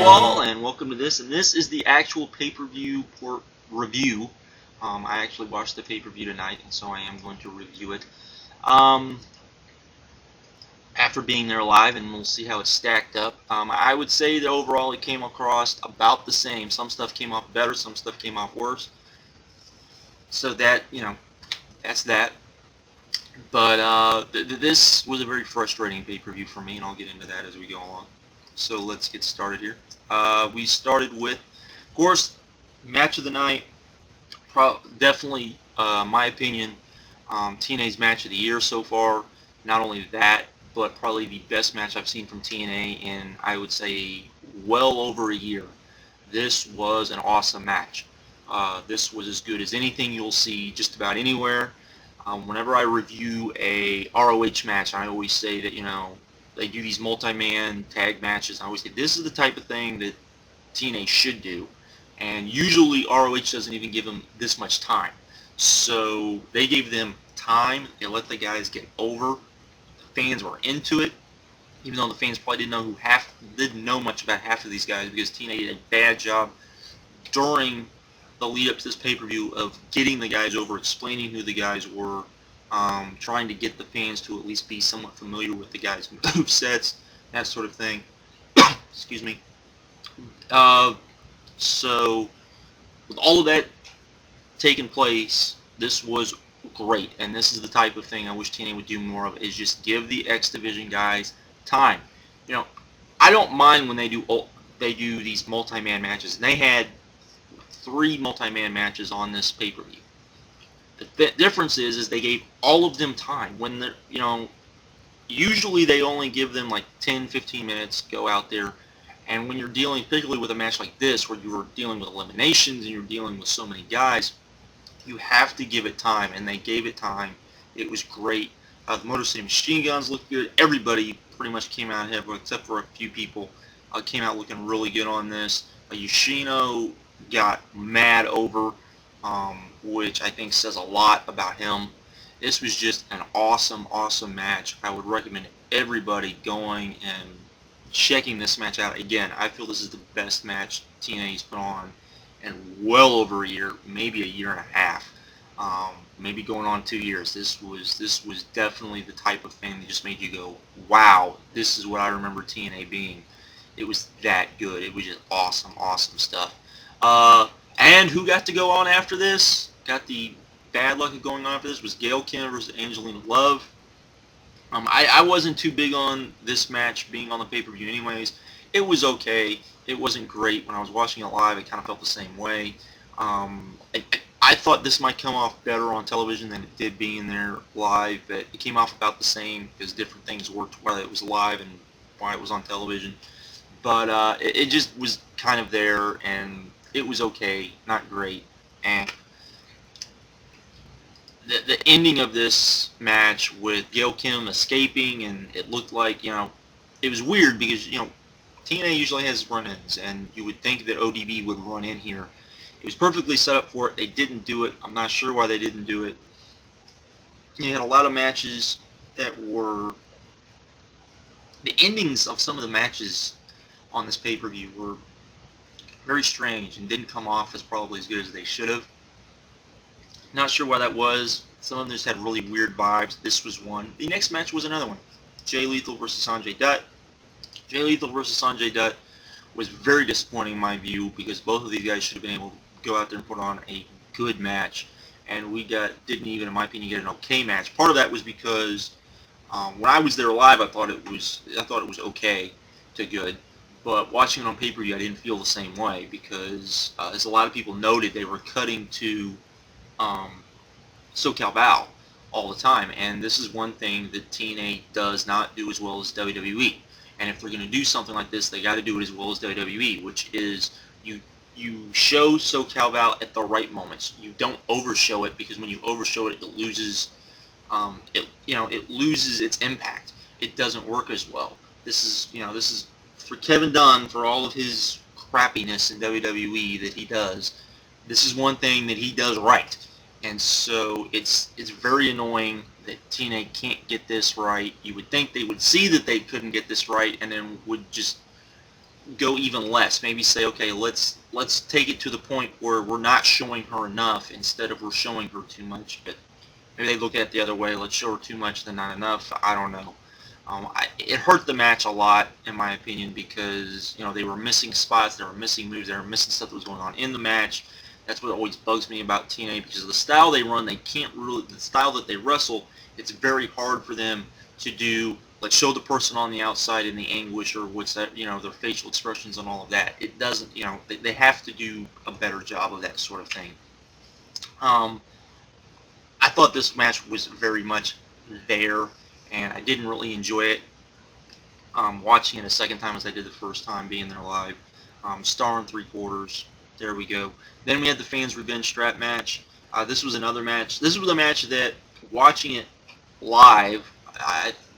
all, and welcome to this. And this is the actual pay-per-view review. I actually watched the pay-per-view tonight, and so I am going to review it after being there live, and we'll see how it's stacked up. I would say that overall it came across about the same. Some stuff came off better, some stuff came off worse. So that, that's that. But this was a very frustrating pay-per-view for me, and I'll get into that as we go along. So let's get started here. We started with, of course, match of the night. Definitely, my opinion, TNA's match of the year so far. Not only that, but probably the best match I've seen from TNA in, I would say, well over a year. This was an awesome match. This was as good as anything you'll see just about anywhere. Whenever I review a ROH match, I always say that, they do these multi-man tag matches. I always say this is the type of thing that TNA should do. And usually ROH doesn't even give them this much time. So they gave them time. They let the guys get over. The fans were into it. Even though the fans probably didn't know much about half of these guys, because TNA did a bad job during the lead up to this pay-per-view of getting the guys over, explaining who the guys were, trying to get the fans to at least be somewhat familiar with the guys' movesets, that sort of thing. Excuse me. So, with all of that taking place, this was great, and this is the type of thing I wish TNA would do more of, is just give the X Division guys time. I don't mind when they do these multi-man matches, and they had 3 multi-man matches on this pay-per-view. The difference is they gave all of them time. When they're, usually they only give them like 10-15 minutes, go out there, and when you're dealing, particularly with a match like this, where you're dealing with eliminations and you're dealing with so many guys, you have to give it time, and they gave it time. It was great. The Motor City Machine Guns looked good. Everybody pretty much came out ahead, except for a few people, came out looking really good on this. Yoshino got mad over, which I think says a lot about him. This was just an awesome, awesome match. I would recommend everybody going and checking this match out. Again, I feel this is the best match TNA's put on in well over a year, maybe a year and a half, maybe going on 2 years. This was definitely the type of thing that just made you go, wow, this is what I remember TNA being. It was that good. It was just awesome, awesome stuff. And who got to go on after this? Got the bad luck of going on after this was Gail versus Angelina Love. I wasn't too big on this match being on the pay-per-view anyways. It was okay. It wasn't great. When I was watching it live, I kind of felt the same way. I thought this might come off better on television than it did being there live, but it came off about the same because different things worked while it was live and why it was on television. But it just was kind of there, and it was okay, not great. And the ending of this match with Gail Kim escaping, and it looked like, it was weird because, TNA usually has run-ins, and you would think that ODB would run in here. It was perfectly set up for it. They didn't do it. I'm not sure why they didn't do it. You had a lot of matches that were... The endings of some of the matches on this pay-per-view were very strange and didn't come off as probably as good as they should have. Not sure why that was. Some of them just had really weird vibes. This was one. The next match was another one. Jay Lethal versus Sonjay Dutt. Jay Lethal versus Sonjay Dutt was very disappointing in my view, because both of these guys should have been able to go out there and put on a good match, and we didn't even, in my opinion, get an okay match. Part of that was because when I was there live, I thought it was okay to good. But watching it on pay-per-view, I didn't feel the same way, because, as a lot of people noted, they were cutting to SoCal Val all the time. And this is one thing that TNA does not do as well as WWE. And if they're going to do something like this, they got to do it as well as WWE, which is you show SoCal Val at the right moments. You don't overshow it, because when you overshow it, it loses it loses its impact. It doesn't work as well. This is for Kevin Dunn, for all of his crappiness in WWE that he does. This is one thing that he does right. And so it's very annoying that TNA can't get this right. You would think they would see that they couldn't get this right, and then would just go even less. Maybe say, okay, let's take it to the point where we're not showing her enough instead of we're showing her too much. But maybe they look at it the other way. Let's show her too much than not enough. I don't know. It hurt the match a lot, in my opinion, because they were missing spots, they were missing moves, they were missing stuff that was going on in the match. That's what always bugs me about TNA, because the style they run, they can't really, the style that they wrestle, it's very hard for them to do. Let's show the person on the outside in the anguish, or what's that, their facial expressions and all of that. It doesn't, they have to do a better job of that sort of thing. I thought this match was very much there, and I didn't really enjoy it. Watching it a second time as I did the first time, being there live. Star and 3/4. There we go. Then we had the fans revenge strap match. This was another match. This was a match that, watching it live,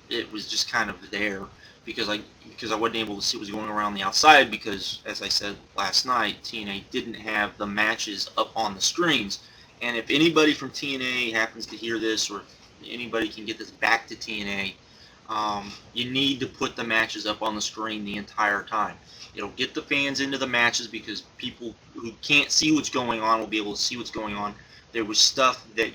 it was just kind of there because I wasn't able to see what was going around the outside because, as I said last night, TNA didn't have the matches up on the screens. And if anybody from TNA happens to hear this, or if anybody can get this back to TNA, you need to put the matches up on the screen the entire time. It'll get the fans into the matches because people who can't see what's going on will be able to see what's going on. There was stuff that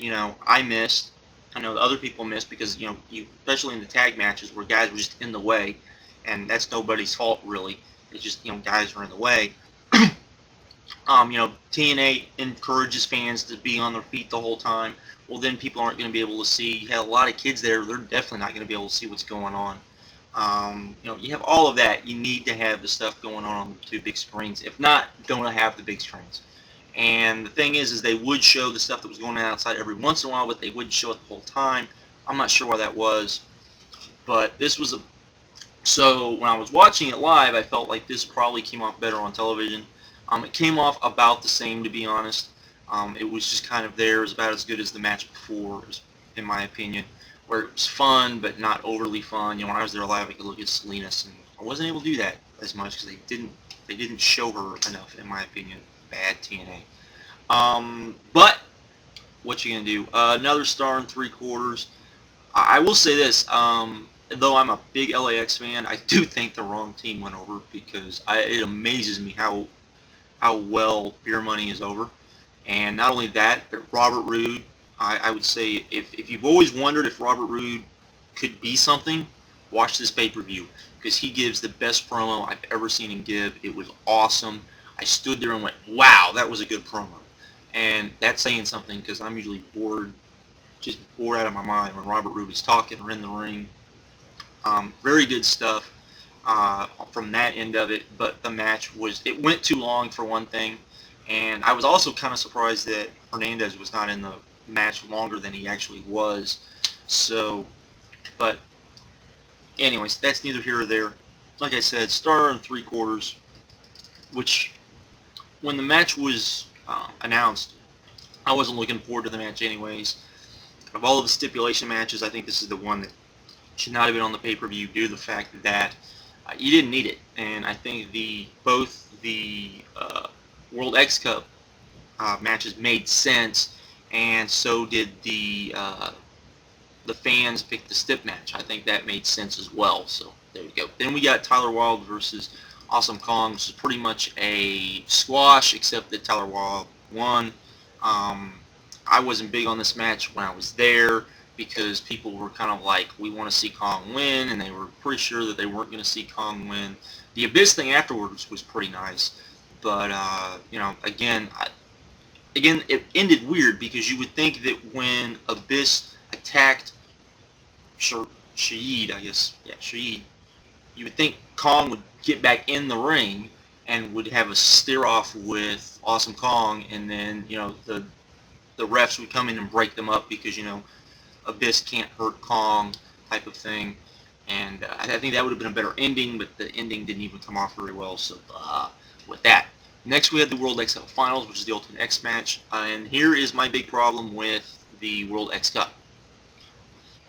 I missed. I know other people missed because especially in the tag matches where guys were just in the way, and that's nobody's fault really. It's just guys are in the way. TNA encourages fans to be on their feet the whole time. Well, then people aren't going to be able to see. You have a lot of kids there; they're definitely not going to be able to see what's going on. You have all of that. You need to have the stuff going on the two big screens. If not, don't have the big screens. And the thing is they would show the stuff that was going on outside every once in a while, but they wouldn't show it the whole time. I'm not sure why that was, but this was so when I was watching it live, I felt like this probably came off better on television. It came off about the same, to be honest. It was just kind of there. It was about as good as the match before, in my opinion, where it was fun but not overly fun. When I was there live, I could look at Salinas, and I wasn't able to do that as much because they didn't show her enough, in my opinion. Bad TNA. But what you gonna do? Another star and 3/4. I will say this. Though I'm a big LAX fan, I do think the wrong team went over because it amazes me how well Beer Money is over. And not only that, but Robert Roode, I would say if you've always wondered if Robert Roode could be something, watch this pay-per-view because he gives the best promo I've ever seen him give. It was awesome. I stood there and went, wow, that was a good promo. And that's saying something because I'm usually bored, just bored out of my mind when Robert Roode is talking or in the ring. Very good stuff. From that end of it, but the match it went too long for one thing, and I was also kind of surprised that Hernandez was not in the match longer than he actually was. So, but anyways, that's neither here or there. Like I said, star and 3/4, which when the match was announced, I wasn't looking forward to the match anyways. Of all of the stipulation matches, I think this is the one that should not have been on the pay-per-view due to the fact that you didn't need it, and I think both the World X Cup matches made sense, and so did the fans picked the stip match. I think that made sense as well. So there you go. Then we got Tyler Wilde versus Awesome Kong, which is pretty much a squash, except that Tyler Wilde won. I wasn't big on this match when I was there, because people were kind of like, we want to see Kong win, and they were pretty sure that they weren't going to see Kong win. The Abyss thing afterwards was pretty nice, but again, it ended weird because you would think that when Abyss attacked Shahid, Shahid, you would think Kong would get back in the ring and would have a stare off with Awesome Kong, and then the refs would come in and break them up because Abyss can't hurt Kong type of thing, and I think that would have been a better ending, but the ending didn't even come off very well. So with that, next we had the World X Cup Finals, which is the Ultimate X match, and here is my big problem with the World X Cup.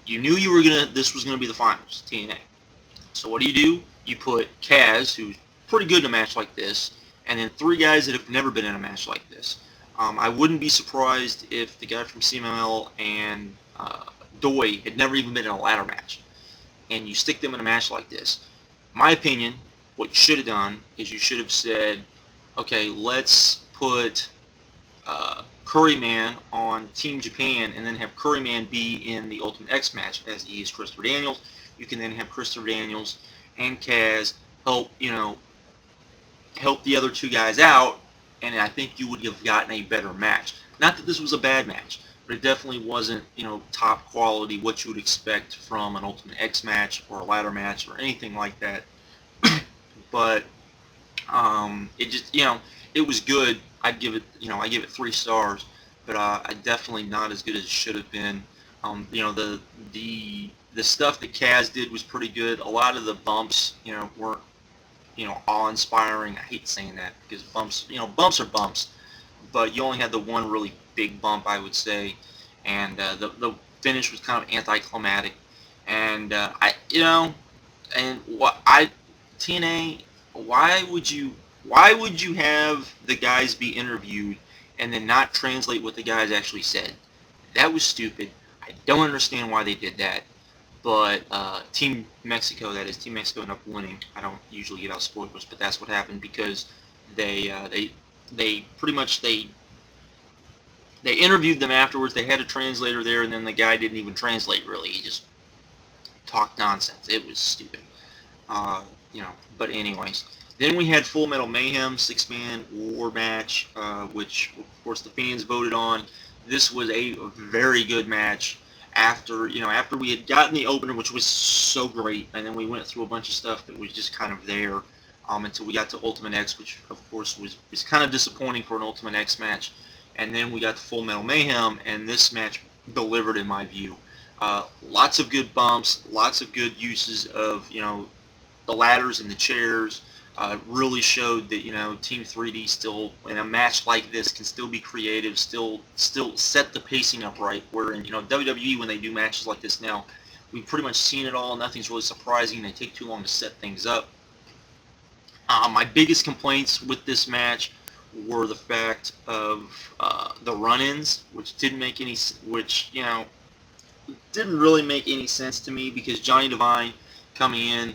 You knew this was gonna be the finals, TNA. So what do? You put Kaz, who's pretty good in a match like this, and then 3 guys that have never been in a match like this. I wouldn't be surprised if the guy from CMLL and Doi had never even been in a ladder match, and you stick them in a match like this. My opinion, what you should have done is you should have said, okay, let's put Curryman on Team Japan, and then have Curryman be in the Ultimate X match as he is Christopher Daniels. You can then have Christopher Daniels and Kaz help, help the other two guys out, and I think you would have gotten a better match. Not that this was a bad match, but it definitely wasn't, top quality, what you would expect from an Ultimate X match or a ladder match or anything like that. But it just, it was good. I'd give it, I give it 3 stars, but I definitely not as good as it should have been. The stuff that Kaz did was pretty good. A lot of the bumps, weren't, awe-inspiring. I hate saying that because bumps, bumps are bumps, but you only had the one really big bump, I would say, and the finish was kind of anticlimactic. And TNA, why would you have the guys be interviewed and then not translate what the guys actually said? That was stupid. I don't understand why they did that. But Team Mexico ended up winning. I don't usually give out spoilers, but that's what happened because they pretty much they interviewed them afterwards. They had a translator there, and then the guy didn't even translate really. He just talked nonsense. It was stupid. But anyways, then we had Full Metal Mayhem 6-man war match, which of course the fans voted on. This was a very good match. After we had gotten the opener, which was so great, and then we went through a bunch of stuff that was just kind of there until we got to Ultimate X, which of course was kind of disappointing for an Ultimate X match. And then we got to Full Metal Mayhem, and this match delivered in my view. Lots of good bumps, lots of good uses of the ladders and the chairs. Really showed that Team 3D still in a match like this can still be creative, still set the pacing up right. Where in WWE, when they do matches like this now, we've pretty much seen it all. Nothing's really surprising. They take too long to set things up. My biggest complaints with this match were the fact of the run-ins, which didn't really make any sense to me, because Johnny Devine coming in,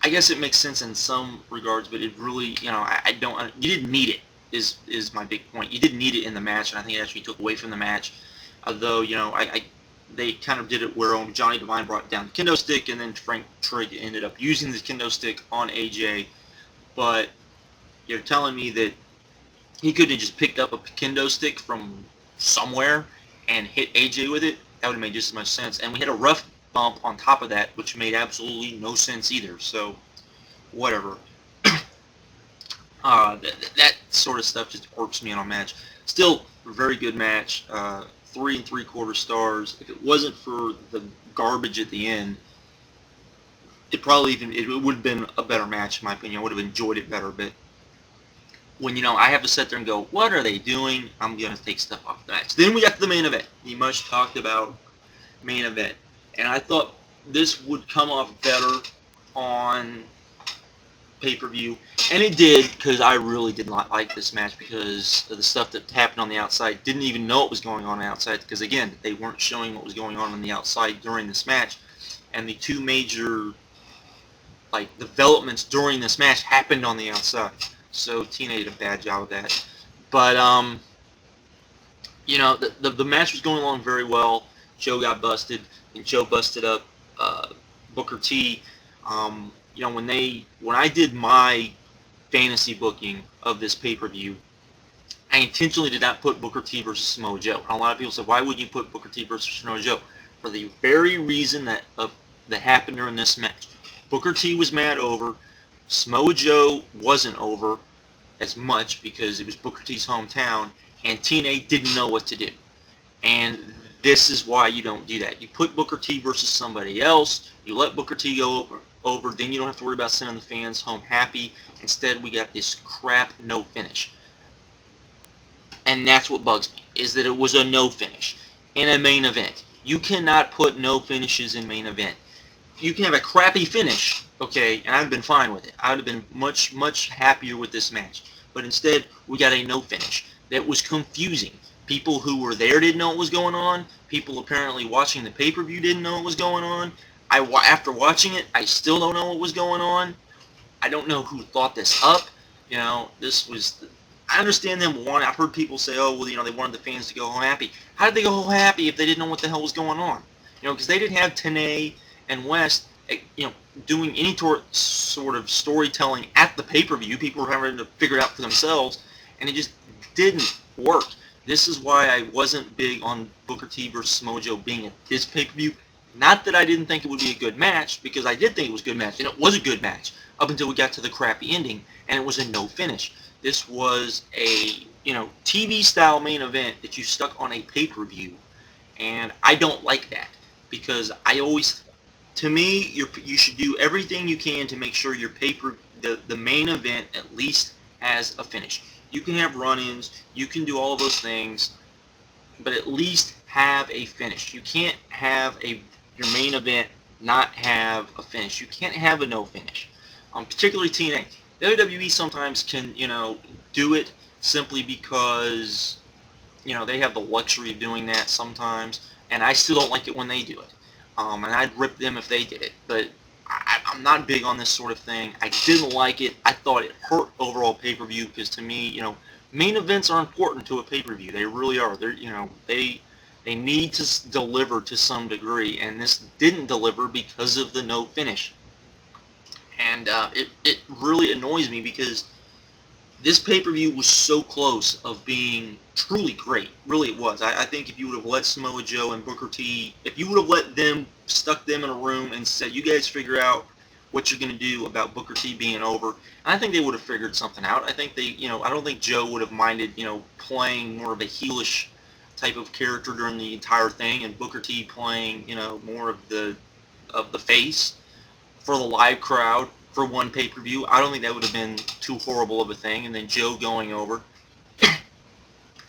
I guess it makes sense in some regards, but it really, I don't. You didn't need it. Is my big point. You didn't need it in the match, and I think it actually took away from the match. Although they kind of did it where Johnny Devine brought down the kendo stick, and then Frank Trigg ended up using the kendo stick on AJ. But you're telling me that he couldn't have just picked up a kendo stick from somewhere and hit AJ with it? That would have made just as much sense. And we had a rough bump on top of that, which made absolutely no sense either. So, whatever. That sort of stuff just irks me on a match. Still, a very good match. 3 3/4 stars. If it wasn't for the garbage at the end, it would have been a better match in my opinion. I would have enjoyed it better. But when I have to sit there and go, what are they doing? I'm gonna take stuff off the match. Then we got to the main event. The much talked about main event. And I thought this would come off better on pay-per-view. And it did, because I really did not like this match because of the stuff that happened on the outside. Didn't even know what was going on outside, because again, they weren't showing what was going on the outside during this match. And the two major developments during this match happened on the outside. So TNA did a bad job of that. But the match was going along very well. Joe got busted, and Joe busted up Booker T. When I did my fantasy booking of this pay-per-view, I intentionally did not put Booker T versus Samoa Joe. And a lot of people said, why would you put Booker T versus Samoa Joe? For the very reason that happened during this match. Booker T was mad over. Samoa Joe wasn't over as much because it was Booker T's hometown, and TNA didn't know what to do. And this is why you don't do that. You put Booker T versus somebody else. You let Booker T go over. Then you don't have to worry about sending the fans home happy. Instead, we got this crap no finish. And that's what bugs me, is that it was a no finish in a main event. You cannot put no finishes in main event. You can have a crappy finish, okay, and I've been fine with it. I would have been much, much happier with this match. But instead, we got a no finish. That was confusing. People who were there didn't know what was going on. People apparently watching the pay-per-view didn't know what was going on. After watching it, I still don't know what was going on. I don't know who thought this up. You know, this was. I understand them wanting. I've heard people say, "Oh, well, you know, they wanted the fans to go home happy." How did they go home happy if they didn't know what the hell was going on? You know, because they didn't have TNA and West, you know, doing any sort of storytelling at the pay-per-view. People were having to figure it out for themselves, and it just didn't work. This is why I wasn't big on Booker T versus Samoa Joe being at this pay-per-view. Not that I didn't think it would be a good match, because I did think it was a good match, and it was a good match up until we got to the crappy ending, and it was a no finish. This was a, you know, TV style main event that you stuck on a pay-per-view, and I don't like that, because I always, to me, you should do everything you can to make sure your the main event at least has a finish. You can have run-ins, you can do all of those things, but at least have a finish. You can't have your main event not have a finish. You can't have a no finish. Particularly TNA. WWE sometimes can, you know, do it simply because, you know, they have the luxury of doing that sometimes, and I still don't like it when they do it. And I'd rip them if they did it, but I'm not big on this sort of thing. I didn't like it. I thought it hurt overall pay-per-view, because to me, you know, main events are important to a pay-per-view. They really are. They're, you know, they need to deliver to some degree, and this didn't deliver because of the no finish. And it really annoys me, because this pay-per-view was so close of being truly great. Really it was. I think if you would have let Samoa Joe and Booker T, if you would have let them, stuck them in a room and said, you guys figure out what you're going to do about Booker T being over, I think they would have figured something out. I think they, you know, I don't think Joe would have minded, you know, playing more of a heelish type of character during the entire thing, and Booker T playing, you know, more of the face for the live crowd for one pay-per-view. I don't think that would have been too horrible of a thing. And then Joe going over, I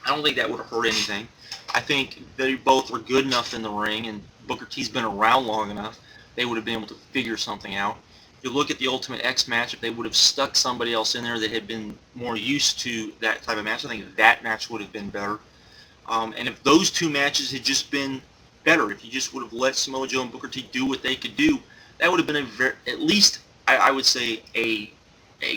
don't think that would have hurt anything. I think they both were good enough in the ring, and Booker T's been around long enough, they would have been able to figure something out. You look at the Ultimate X match, if they would have stuck somebody else in there that had been more used to that type of match, I think that match would have been better. And if those two matches had just been better, if you just would have let Samoa Joe and Booker T do what they could do, that would have been at least, I would say, a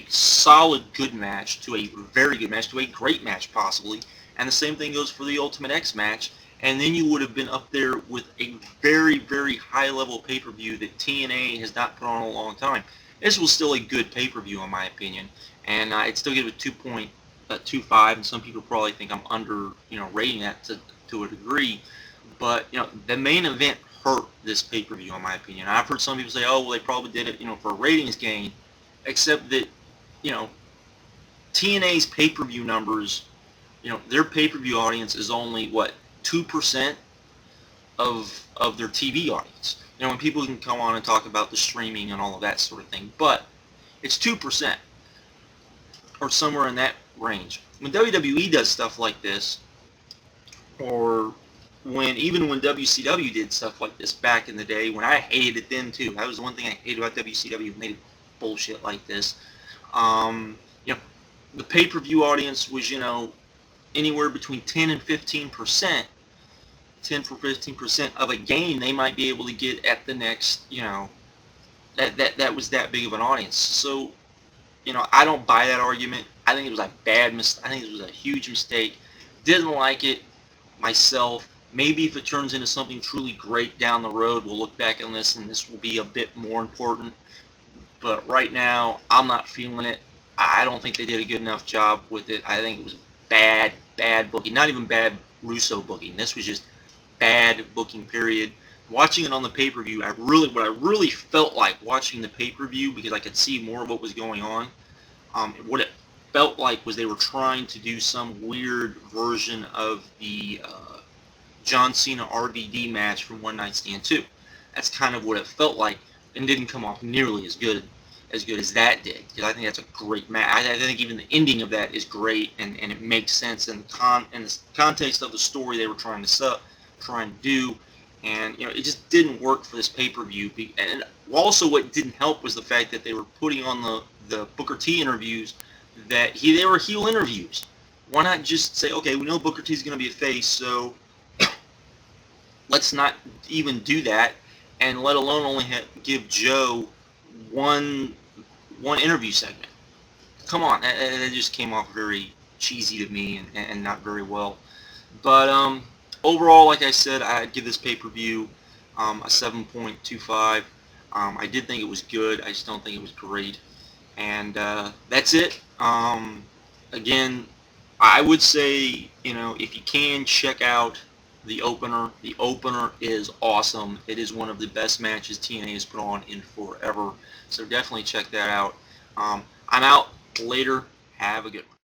solid good match to a very good match to a great match possibly. And the same thing goes for the Ultimate X match. And then you would have been up there with a very, very high level pay-per-view that TNA has not put on in a long time. This was still a good pay-per-view in my opinion. And I'd still give it 2.25, and some people probably think I'm under, you know, rating that to a degree. But, you know, the main event hurt this pay-per-view in my opinion. I've heard some people say, oh, well, they probably did it, you know, for a ratings gain, except that, you know, TNA's pay-per-view numbers, you know, their pay-per-view audience is only, what, 2% of their TV audience. You know, when people can come on and talk about the streaming and all of that sort of thing, but it's 2%, or somewhere in that range. When WWE does stuff like this, or even when WCW did stuff like this back in the day, when I hated it then too. That was the one thing I hated about WCW, when they did bullshit like this. You know, the pay-per-view audience was, you know, anywhere between 10 and 15%. 10 for 15% of a gain they might be able to get at the next, you know, that was that big of an audience. So, you know, I don't buy that argument. I think it was a bad mistake. I think it was a huge mistake. Didn't like it myself. Maybe if it turns into something truly great down the road, we'll look back on this and this will be a bit more important. But right now, I'm not feeling it. I don't think they did a good enough job with it. I think it was bad booking. Not even bad Russo booking. This was just bad booking, period. Watching it on the pay-per-view, what I really felt like watching the pay-per-view, because I could see more of what was going on, what it felt like was they were trying to do some weird version of the John Cena RVD match from One Night Stand 2. That's kind of what it felt like, and didn't come off nearly as good as that did, because I think that's a great match. I think even the ending of that is great, and it makes sense in the context of the story they were trying to do, and you know, it just didn't work for this pay-per-view. And also, what didn't help was the fact that they were putting on the Booker T interviews that they were heel interviews. Why not just say, okay, we know Booker T's going to be a face, so let's not even do that, and let alone only give Joe one one interview segment. Come on, it just came off very cheesy to me and not very well. But overall, like I said, I'd give this pay-per-view a 7.25. I did think it was good. I just don't think it was great. And that's it. Again, I would say, if you can, check out the opener. The opener is awesome. It is one of the best matches TNA has put on in forever. So definitely check that out. I'm out. Later. Have a good one.